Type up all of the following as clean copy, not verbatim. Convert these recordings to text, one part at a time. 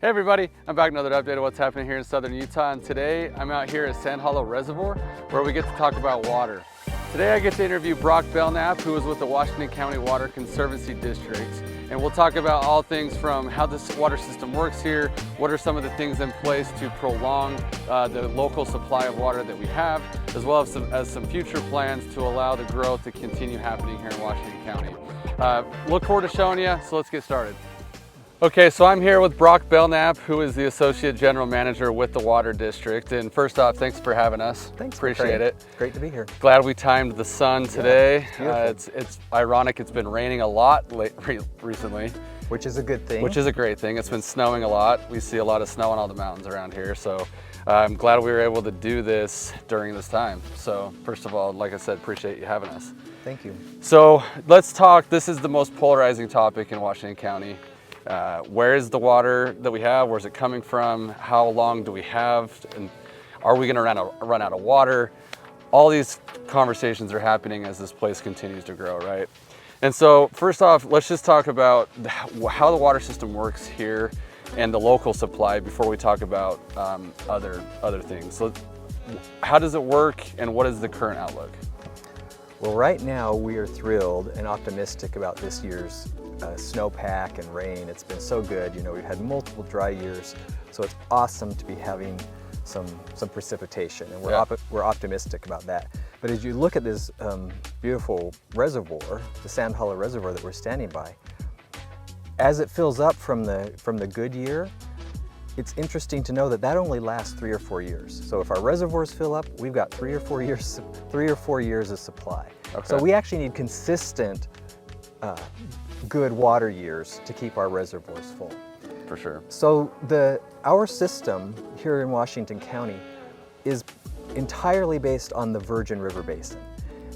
Hey everybody, I'm back with another update of what's happening here in southern Utah, and today I'm out here at Sand Hollow Reservoir where we get to talk about water. Today I get to interview Broc Belnap, who is with the Washington County Water Conservancy District, and we'll talk about all things from how this water system works here, what are some of the things in place to prolong the local supply of water that we have, as well as some future plans to allow the growth to continue happening here in Washington County. Look forward to showing you, so let's get started. Okay, so I'm here with Broc Belnap, who is the Associate General Manager with the Water District. And first off, thanks for having us. Thanks. Appreciate it. Great to be here. Glad we timed the sun today. Yeah, it's ironic, it's been raining a lot recently. Which is a good thing. Which is a great thing. It's been snowing a lot. We see a lot of snow on all the mountains around here. So I'm glad we were able to do this during this time. So first of all, like I said, appreciate you having us. Thank you. So let's talk, this is the most polarizing topic in Washington County. Where is the water that we have? Where's it coming from? How long do we have? And are we gonna run out of water? All these conversations are happening as this place continues to grow, right? And so first off, let's just talk about how the water system works here and the local supply before we talk about other things. So how does it work and what is the current outlook? Well, right now we are thrilled and optimistic about this year's snowpack and rain. It's been so good. You know, we've had multiple dry years, so it's awesome to be having some precipitation, and we're optimistic about that. But as you look at this beautiful reservoir, the Sand Hollow Reservoir that we're standing by, as it fills up from the good year, it's interesting to know that that only lasts 3 or 4 years. So if our reservoirs fill up, we've got 3 or 4 years of supply. Okay. So we actually need consistent good water years to keep our reservoirs full. For sure. So our system here in Washington County is entirely based on the Virgin River Basin.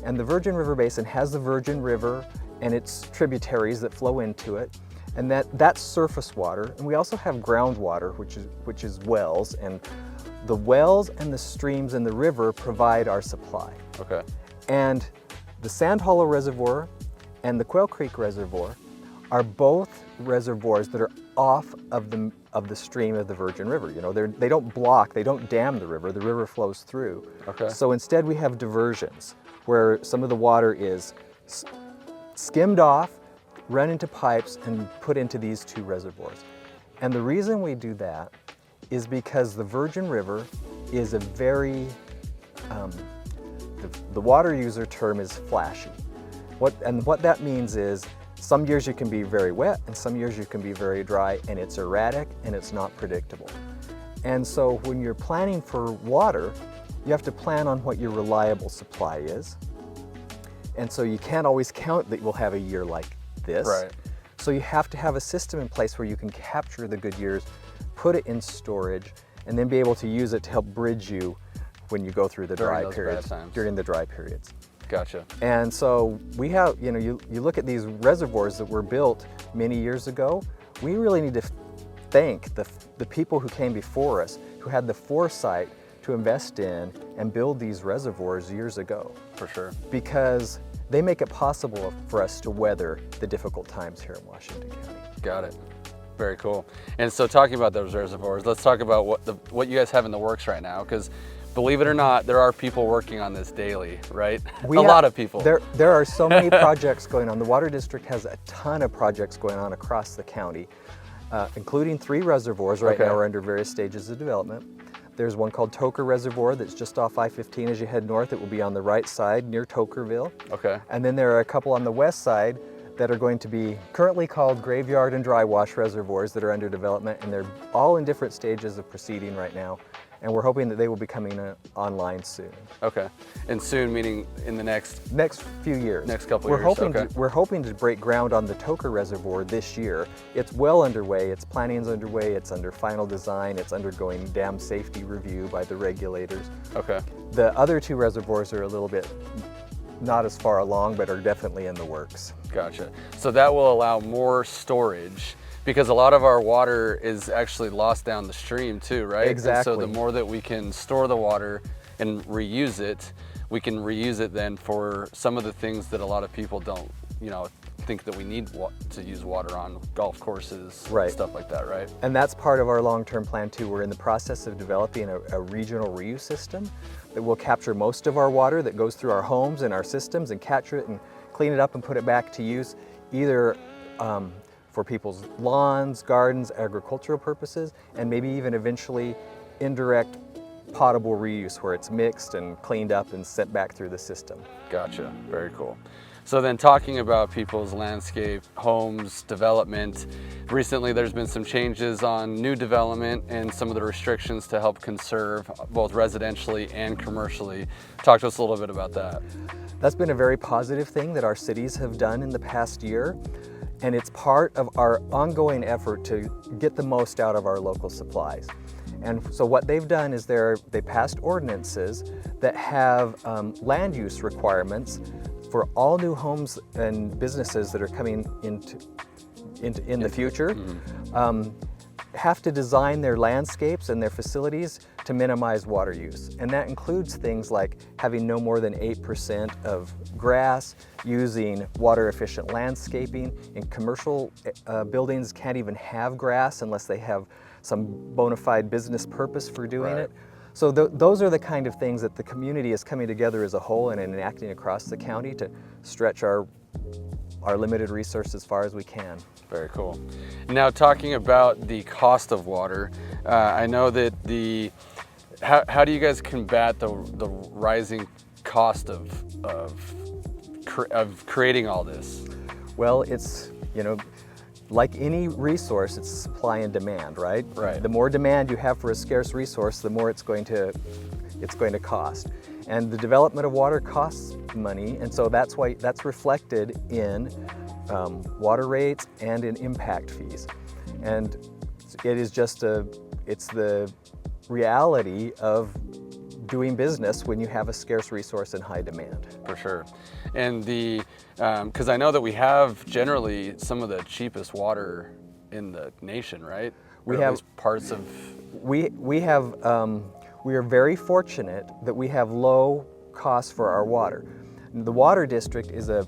And the Virgin River Basin has the Virgin River and its tributaries that flow into it. And that's surface water. And we also have groundwater, which is wells. And the wells and the streams and the river provide our supply. Okay. And the Sand Hollow Reservoir and the Quail Creek Reservoir are both reservoirs that are off of the stream of the Virgin River. You know, they don't block, they don't dam the river flows through. Okay. So instead we have diversions where some of the water is skimmed off, run into pipes and put into these two reservoirs. And the reason we do that is because the Virgin River is a very, the water user term is flashy. What that means is some years you can be very wet and some years you can be very dry, and it's erratic and it's not predictable. And so when you're planning for water, you have to plan on what your reliable supply is. And so you can't always count that we'll have a year like this. Right. So you have to have a system in place where you can capture the good years, put it in storage, and then be able to use it to help bridge you when you go through the dry periods, during the dry periods. Gotcha. And so we have, you know, you look at these reservoirs that were built many years ago, we really need to thank the people who came before us, who had the foresight to invest in and build these reservoirs years ago. For sure. Because they make it possible for us to weather the difficult times here in Washington County. Got it. Very cool. And so talking about those reservoirs, let's talk about what you guys have in the works right now, because believe it or not, there are people working on this daily, right? A lot of people. There are so many projects going on. The Water District has a ton of projects going on across the county, including 3 reservoirs right now are under various stages of development. There's one called Toker Reservoir that's just off I-15 as you head north. It will be on the right side near Tokerville. Okay. And then there are a couple on the west side that are going to be currently called Graveyard and Dry Wash Reservoirs that are under development, and they're all in different stages of proceeding right now. And we're hoping that they will be coming online soon. Okay. And soon meaning in the next few years. Next couple years. We're hoping to break ground on the Toker Reservoir this year. It's well underway. Its planning's underway. It's under final design. It's undergoing dam safety review by the regulators. Okay. The other 2 reservoirs are a little bit not as far along, but are definitely in the works. Gotcha. So that will allow more storage, because a lot of our water is actually lost down the stream too, right? Exactly. And so the more that we can store the water and reuse it, we can reuse it then for some of the things that a lot of people don't, you know, think that we need to use water on golf courses, right, stuff like that, right? And that's part of our long-term plan too. We're in the process of developing a regional reuse system that will capture most of our water that goes through our homes and our systems and capture it and clean it up and put it back to use, either for people's lawns, gardens, agricultural purposes, and maybe even eventually indirect potable reuse where it's mixed and cleaned up and sent back through the system. Gotcha, very cool. So then talking about people's landscape, homes, development, recently there's been some changes on new development and some of the restrictions to help conserve both residentially and commercially. Talk to us a little bit about that. That's been a very positive thing that our cities have done in the past year, and it's part of our ongoing effort to get the most out of our local supplies. And so what they've done is they passed ordinances that have land use requirements for all new homes and businesses that are coming in the future. Have to design their landscapes and their facilities to minimize water use. And that includes things like having no more than 8% of grass, using water efficient landscaping. In commercial buildings can't even have grass unless they have some bona fide business purpose for doing it. So those are the kind of things that the community is coming together as a whole and enacting across the county to stretch our limited resources as far as we can. Very cool. Now talking about the cost of water, I know that how do you guys combat the rising cost of creating all this? Well, it's, like any resource, it's supply and demand, right? Right. The more demand you have for a scarce resource, the more it's going to cost. And the development of water costs money, and so that's reflected in water rates and in impact fees. And it is it's the reality of doing business when you have a scarce resource in high demand. For sure. And because I know that we have generally some of the cheapest water in the nation, right? We or have at least parts of. We are very fortunate that we have low costs for our water. The water district is a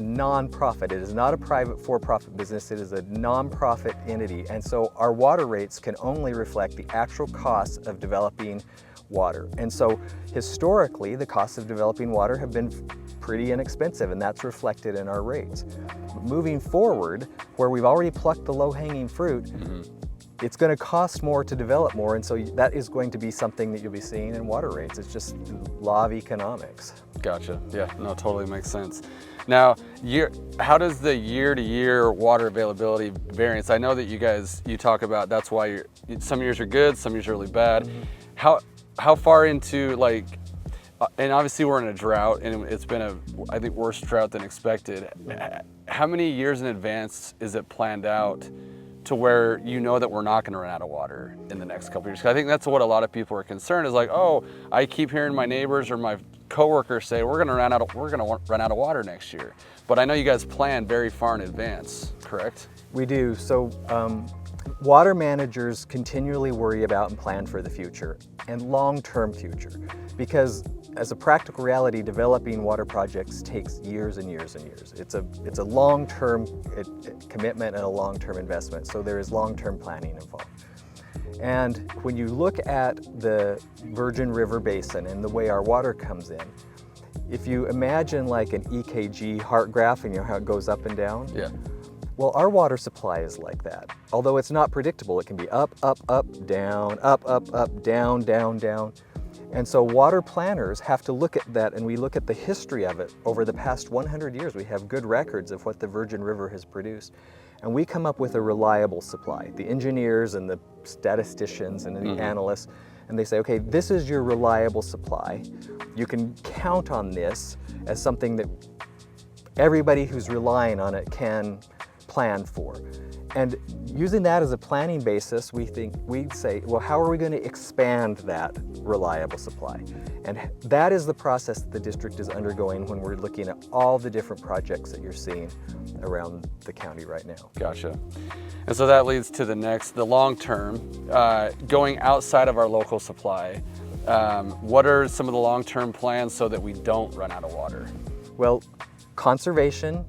non-profit. It is not a private for-profit business. It is a non-profit entity, and so our water rates can only reflect the actual costs of developing water. And so historically, the costs of developing water have been pretty inexpensive, and that's reflected in our rates. Moving forward, where we've already plucked the low-hanging fruit, it's going to cost more to develop more, and so that is going to be something that you'll be seeing in water rates. It's just law of economics. Gotcha. Yeah, no, totally makes sense. Now, how does the year-to-year water availability variance? I know that you talk about that's why some years are good, some years are really bad. How far into and obviously we're in a drought, and it's been I think worse drought than expected. How many years in advance is it planned out to where that we're not going to run out of water in the next couple of years? 'Cause I think that's what a lot of people are concerned is I keep hearing my neighbors or my coworkers say we're going to run out of water next year. But I know you guys plan very far in advance, correct? We do. So water managers continually worry about and plan for the future and long-term future, because as a practical reality, developing water projects takes years and years and years. It's a long-term commitment and a long-term investment, so there is long-term planning involved. And when you look at the Virgin River Basin and the way our water comes in, if you imagine like an EKG heart graph and how it goes up and down, well, our water supply is like that. Although it's not predictable, it can be up, up, up, down, up, up, up, down, down, down. And so water planners have to look at that, and we look at the history of it over the past 100 years. We have good records of what the Virgin River has produced. And we come up with a reliable supply. The engineers and the statisticians and the analysts, and they say, okay, this is your reliable supply. You can count on this as something that everybody who's relying on it can plan for. And using that as a planning basis, we'd say, well, how are we going to expand that reliable supply? And that is the process that the district is undergoing when we're looking at all the different projects that you're seeing around the county right now. Gotcha. And so that leads to the long term, going outside of our local supply. What are some of the long-term plans so that we don't run out of water? Well, Conservation,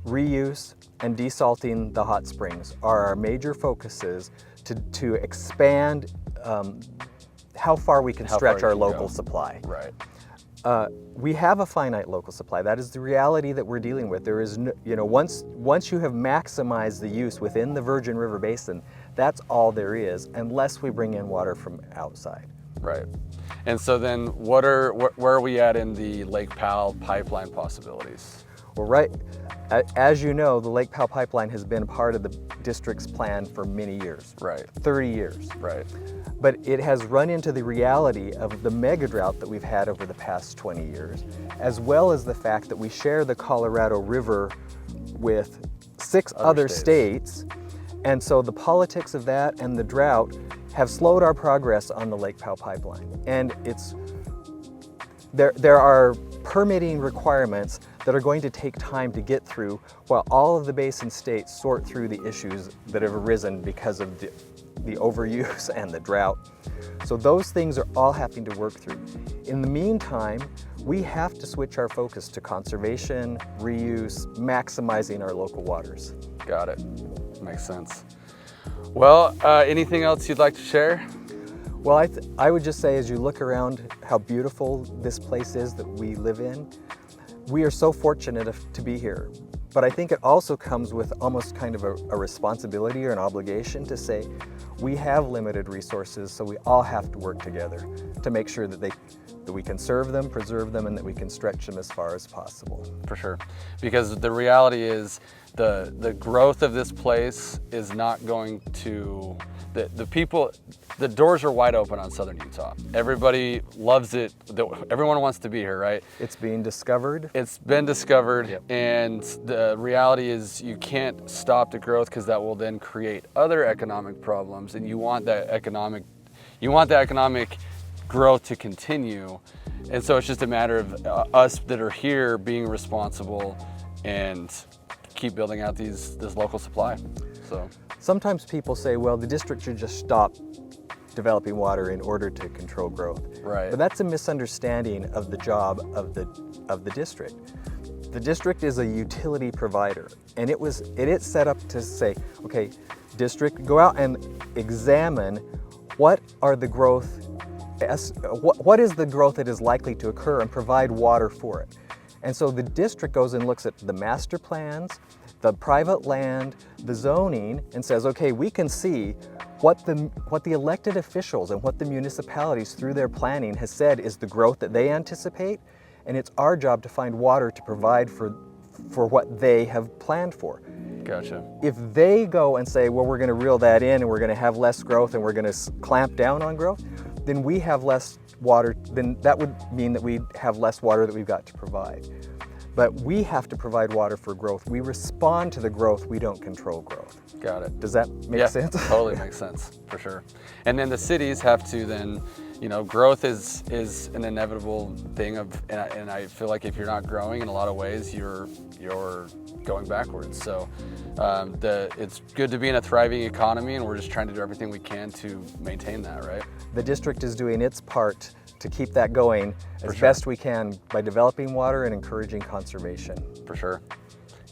reuse, and desalting the hot springs are our major focuses to expand how far we can stretch our local supply. Right. We have a finite local supply. That is the reality that we're dealing with. There is, once you have maximized the use within the Virgin River Basin, that's all there is, unless we bring in water from outside. Right. And so then where are we at in the Lake Powell pipeline possibilities? Well, right, as you know, the Lake Powell pipeline has been a part of the district's plan for many years. Right. 30 years. Right. But it has run into the reality of the mega drought that we've had over the past 20 years, as well as the fact that we share the Colorado River with 6 other states. And so the politics of that and the drought have slowed our progress on the Lake Powell pipeline. And there are permitting requirements that are going to take time to get through while all of the basin states sort through the issues that have arisen because of the overuse and the drought. So those things are all having to work through. In the meantime, we have to switch our focus to conservation, reuse, maximizing our local waters. Got it. Makes sense. Well, anything else you'd like to share? Well, I would just say, as you look around how beautiful this place is that we live in, we are so fortunate to be here. But I think it also comes with almost kind of a responsibility or an obligation to say, we have limited resources, so we all have to work together to make sure that we conserve them, preserve them, and that we can stretch them as far as possible. For sure. Because the reality is the growth of this place is not going to, the doors are wide open on southern Utah. Everybody loves it. Everyone wants to be here, right? It's being discovered. It's been discovered. Yep. And the reality is you can't stop the growth because that will then create other economic problems, and you want that economic growth to continue. And so it's just a matter of us that are here being responsible and keep building out this local supply. So sometimes people say, well, the district should just stop developing water in order to control growth. Right. But that's a misunderstanding of the job of the district. The district is a utility provider, and it is set up to say, okay, district, go out and examine what is the growth that is likely to occur and provide water for it. And so the district goes and looks at the master plans, the private land, the zoning, and says, okay, we can see what the elected officials and what the municipalities through their planning has said is the growth that they anticipate, and it's our job to find water to provide for what they have planned for. Gotcha. If they go and say, well, we're going to reel that in and we're going to have less growth and we're going to clamp down on growth, then we have less water, then that would mean that we have less water that we've got to provide. But we have to provide water for growth. We respond to the growth, we don't control growth. Got it. Does that make sense? Totally makes sense, for sure. And then the cities have to then, growth is an inevitable thing and I feel like if you're not growing in a lot of ways, you're going backwards. So it's good to be in a thriving economy, and we're just trying to do everything we can to maintain that, right? The district is doing its part to keep that going as best we can by developing water and encouraging conservation. For sure.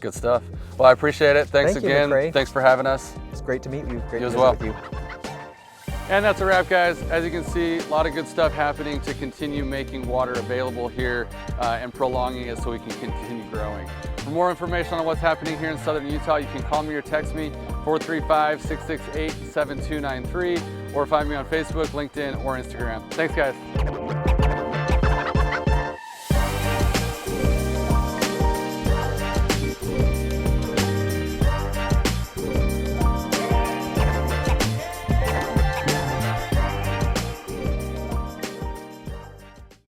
Good stuff. Well, I appreciate it. Thanks again. McRae. Thanks for having us. It's great to meet you. Great You to as well. visit with you. And that's a wrap, guys. As you can see, a lot of good stuff happening to continue making water available here and prolonging it so we can continue growing. For more information on what's happening here in southern Utah, you can call me or text me 435-668-7293 or find me on Facebook, LinkedIn, or Instagram. Thanks, guys.